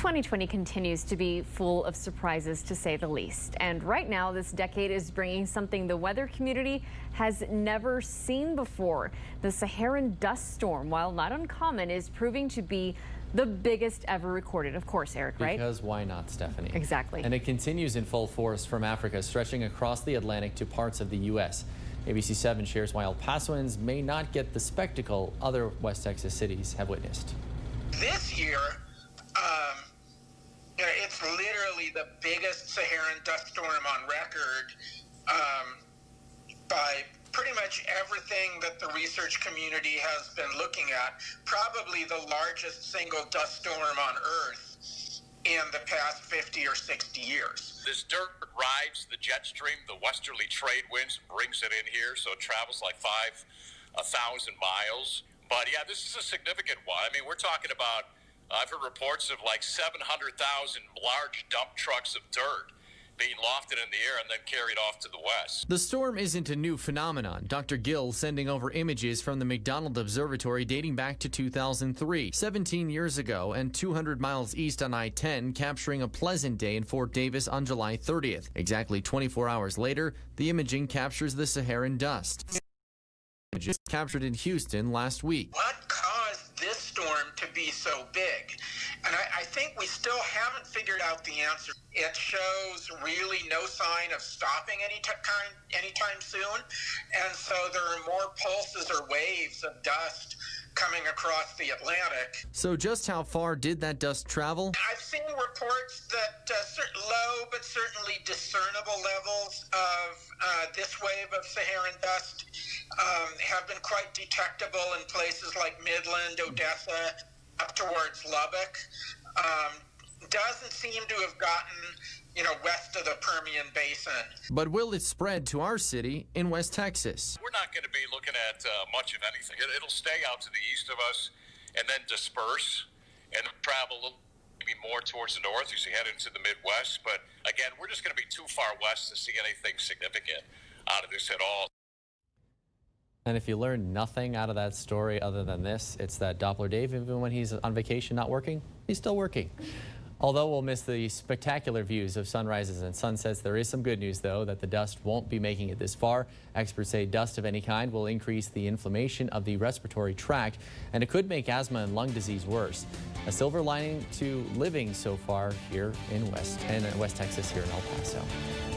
2020 continues to be full of surprises, to say the least. And right now, this decade is bringing something the weather community has never seen before. The Saharan dust storm, while not uncommon, is proving to be the biggest ever recorded. Of course, Eric, right? Because why not, Stephanie? Exactly. And it continues in full force from Africa, stretching across the Atlantic to parts of the U.S. ABC 7 shares why El Pasoans may not get the spectacle other West Texas cities have witnessed. This year, it's literally the biggest Saharan dust storm on record by pretty much everything that the research community has been looking at. Probably the largest single dust storm on Earth in the past 50 or 60 years. This dirt rides the jet stream, the westerly trade winds, brings it in here, so it travels like 5,000 miles. But yeah, this is a significant one. I mean, we're talking about, I've heard reports of like 700,000 large dump trucks of dirt being lofted in the air and then carried off to the west. The storm isn't a new phenomenon. Dr. Gill sending over images from the McDonald Observatory dating back to 2003, 17 years ago, and 200 miles east on I-10, capturing a pleasant day in Fort Davis on July 30th. Exactly 24 hours later, the imaging captures the Saharan dust. Images captured in Houston last week. What caused this storm to be so big? And I think we still haven't figured out the answer. It shows really no sign of stopping anytime soon. And so there are more pulses or waves of dust coming across the Atlantic. So just how far did that dust travel? I've seen reports that certain low but certainly discernible levels of this wave of Saharan dust have been quite detectable in places like Midland, Odessa, up towards Lubbock. Doesn't seem to have gotten, west of the Permian Basin. But will it spread to our city in West Texas? We're not going to be looking at much of anything. It'll stay out to the east of us and then disperse and travel maybe more towards the north as you head into the Midwest. But again, we're just going to be too far west to see anything significant out of this at all. And if you learn nothing out of that story other than this, it's that Doppler Dave, even when he's on vacation not working, he's still working. Although we'll miss the spectacular views of sunrises and sunsets, there is some good news, though, that the dust won't be making it this far. Experts say dust of any kind will increase the inflammation of the respiratory tract, and it could make asthma and lung disease worse. A silver lining to living so far here in West Texas, here in El Paso.